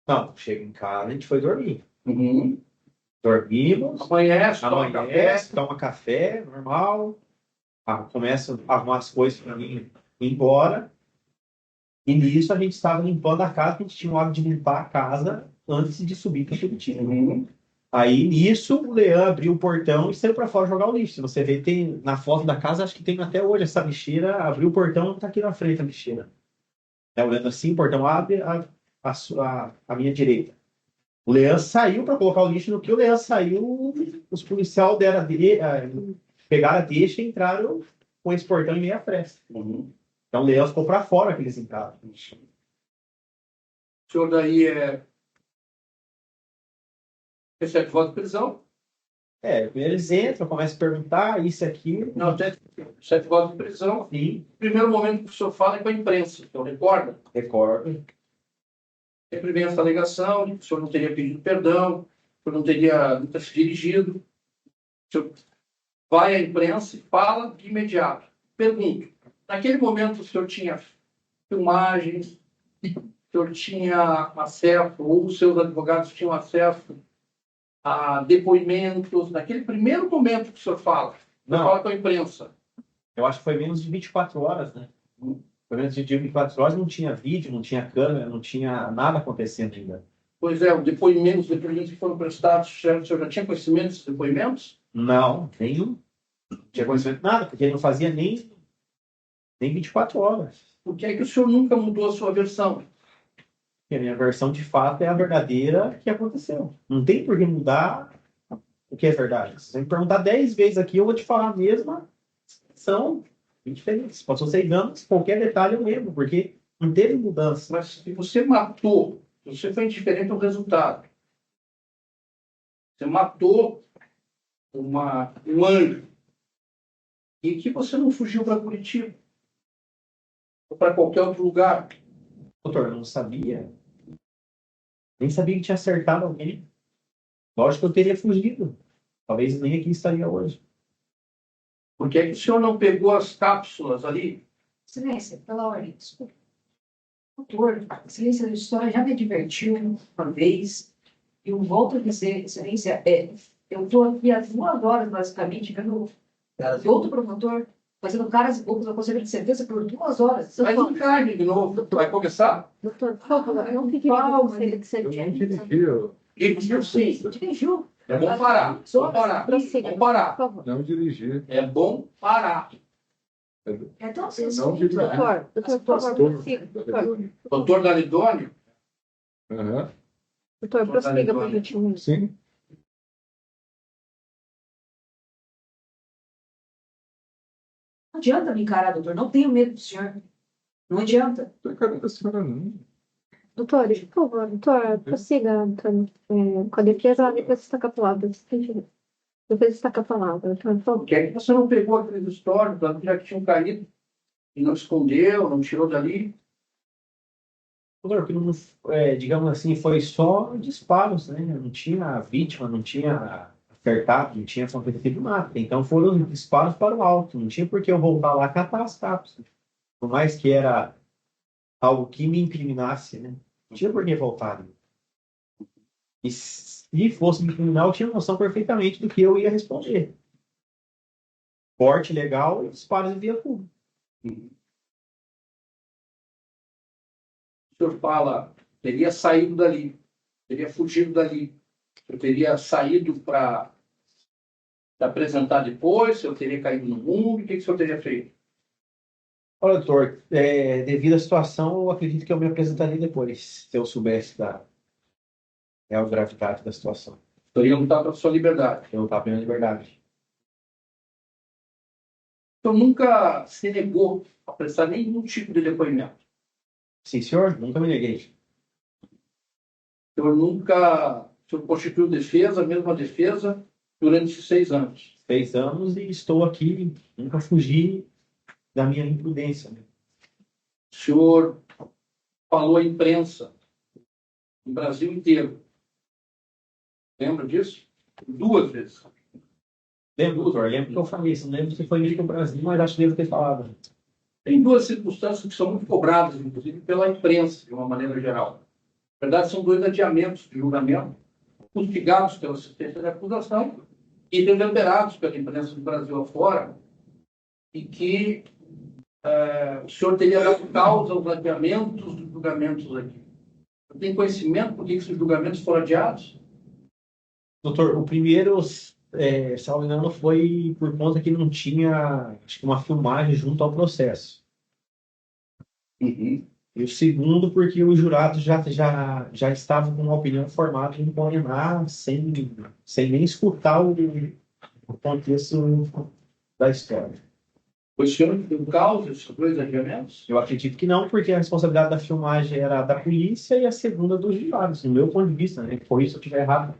Não, chega em casa, a gente foi dormir. Uhum. Dormimos, Amanhece, toma café, normal. Começa a arrumar as coisas para mim ir embora. E nisso a gente estava limpando a casa, a gente tinha o hábito de limpar a casa antes de subir para Curitiba. Uhum. Aí, nisso, o Leandro abriu o portão e saiu para fora jogar o lixo. Se você vê, tem na foto da casa, acho que tem até hoje essa lixeira. Abriu o portão e está aqui na frente a lixeira. Olhando assim, o portão abre a minha direita. O Leandro saiu para colocar o lixo. No que o Leandro saiu, os policiais pegaram a deixa e entraram com esse portão em meia fresta. Uhum. Então, o Leandro ficou para fora que eles entraram. O senhor daí recebe voto de prisão? Primeiro eles entram, começam a perguntar isso aqui. Não, recebe voto de prisão. Sim. O primeiro momento que o senhor fala é com a imprensa. Então, recorda? Recordo. Sempre vem essa alegação de que o senhor não teria pedido perdão, o senhor não teria se dirigido. O senhor vai à imprensa e fala de imediato. Pergunto, naquele momento o senhor tinha filmagens, o senhor tinha acesso, ou os seus advogados tinham acesso a depoimentos, naquele primeiro momento que o senhor fala, Não. fala com a imprensa. Eu acho que foi menos de 24 horas, né? Pelo menos de 24 horas não tinha vídeo, não tinha câmera, não tinha nada acontecendo ainda. Pois é, os depoimentos que foram prestados, o senhor já tinha conhecimento desses depoimentos? Não, nenhum. Não tinha conhecimento de nada, porque ele não fazia nem 24 horas. Por que é que o senhor nunca mudou a sua versão? E a minha versão, de fato, é a verdadeira que aconteceu. Não tem por que mudar o que é verdade. Se você me perguntar 10 vezes aqui, eu vou te falar a mesma. São diferentes. Passou 6 anos, qualquer detalhe eu lembro, porque não teve mudança. Mas se você matou, se você foi indiferente ao resultado, você matou um anjo, e que você não fugiu para Curitiba? Ou para qualquer outro lugar? Doutor, eu não sabia. Nem sabia que tinha acertado alguém. Lógico que eu teria fugido. Talvez nem aqui estaria hoje. Por que é que o senhor não pegou as cápsulas ali? Excelência, pela ordem, desculpa. Doutor, Excelência da História já me advertiu uma vez, e eu volto a dizer, Excelência, eu estou aqui há 2 horas, basicamente, vendo outro promotor fazendo caras e bocas ao Conselho de Sentença por 2 horas. Vai encarne de novo. Vai começar? Doutor, por favor, não fique Calma, no conselho de Eu não sentença. dirigi, eu Dirigiu sim. Dirigiu. É bom parar. Vamos parar. Prossiga, Vamos por parar. favor. não dirigi. É bom parar. Então, Eu não dirigi. Doutor, por favor, prossiga. Doutor, Doutor Dalidônio, Aham, doutor, prossiga, por gentileza. sim. não adianta me encarar, doutor. Não tenho medo do senhor. Não adianta. Não é cara da senhora, não. Doutor, por favor, doutor, prossiga, doutor, com a defesa, depois destaca a palavra. Depois destaca a palavra, doutor, por favor. por que é que você não pegou aqueles históricos lá que já tinham caído e não escondeu, não tirou dali? Doutor, que não, digamos assim, foi só disparos, né? Não tinha vítima, não tinha acertado, não tinha acontecido nada. Então foram disparos para o alto. Não tinha por que eu voltar lá e catar as cápsulas. Por mais que era algo que me incriminasse, né? Não tinha por que voltar ali. E se fosse me incriminar, eu tinha noção perfeitamente do que eu ia responder. Porte legal e disparos de via pública. O senhor fala, teria saído dali, teria fugido dali, eu teria saído para apresentar depois, eu teria caído no mundo, o que o senhor teria feito? Olha, doutor, devido à situação, eu acredito que eu me apresentaria depois, se eu soubesse da real gravidade da situação. O senhor ia lutar pela sua liberdade. Eu estava pela liberdade. O senhor nunca se negou a prestar nenhum tipo de depoimento. Sim, senhor, nunca me neguei. O senhor constituiu defesa, a mesma defesa, durante esses 6 anos. 6 anos e estou aqui, nunca fugi da minha imprudência. Né? O senhor falou à imprensa, no Brasil inteiro. Lembra disso? 2 vezes. Lembro, doutor, lembro que eu falei isso, não lembro se foi isso no Brasil, mas acho que devo ter falado. Tem 2 circunstâncias que são muito cobradas, inclusive, pela imprensa, de uma maneira geral. Na verdade, são 2 adiamentos de julgamento, fustigados pela assistência de acusação e reverberados pela imprensa do Brasil afora, e que o senhor teria dado causa aos adiamentos dos julgamentos aqui. Você tem conhecimento por que esses julgamentos foram adiados? Doutor, o primeiro, salvo engano, foi por conta que não tinha, acho que uma filmagem junto ao processo. Uhum. E o segundo, porque os jurados já estavam com uma opinião formada em condenar sem nem escutar o contexto da história. O senhor deu causa a esses 2 adiamentos? Eu acredito que não, porque a responsabilidade da filmagem era da polícia e a segunda dos jurados, no meu ponto de vista, né? Por isso, se eu estiver errado.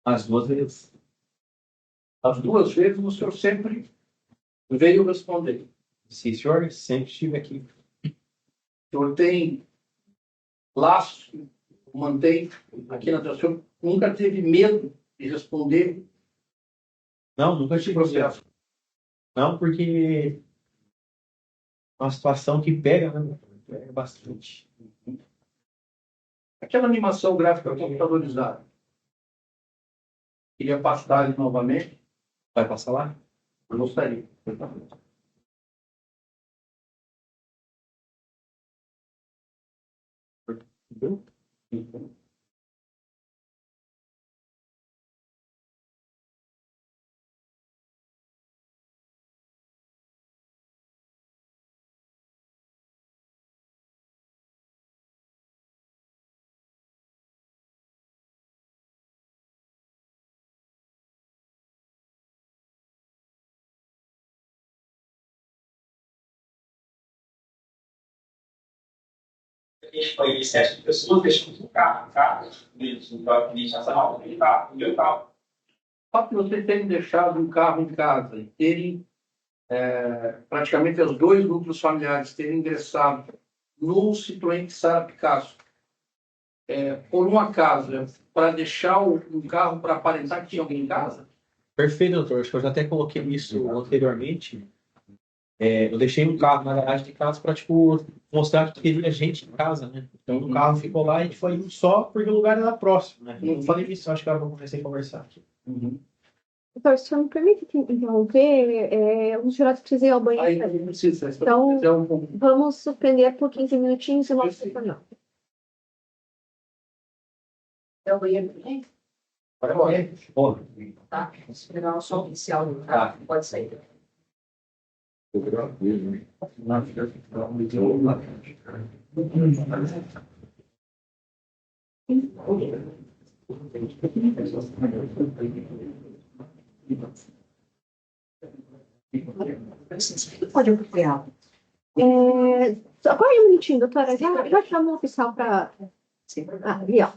As 2 vezes. As 2 vezes o senhor sempre veio responder. Sim, senhor, sempre estive aqui. O senhor tem laços, mantém aqui na o senhor nunca teve medo de responder Não, nunca esse tive processo. Não, porque é uma situação que pega, né? Pega bastante. Aquela animação gráfica computadorizada, Queria passar ele novamente. Vai passar lá? Eu gostaria. Entendeu? A gente foi em excesso de pessoas, deixamos o carro, no Parque Nacional, o meu carro. O fato de vocês terem deixado um carro em casa e terem praticamente os dois núcleos familiares terem ingressado no Citroën que Sara Picasso, por um acaso, para deixar um carro para aparentar que tinha alguém em casa? Perfeito, doutor. Acho que eu já até coloquei isso anteriormente. Eu deixei um carro na garagem de casa para, tipo, mostrar que teria gente em casa, né? Então o carro ficou lá e a gente foi indo só porque o lugar era próximo, né? Eu falei isso, acho que era quando eu comecei a conversar aqui. Doutor, se o senhor me permite te interromper, os jurados precisam ir ao Aí banheiro. não precisa. Então, vamos suspender por 15 minutinhos e volta para não. É o banheiro também? Pode morrer. Tá. Esperar o som oficial do carro. Pode sair. Pode acompanhar. Aguarde um minutinho, doutora. Já chamou o oficial para. Ali, ó.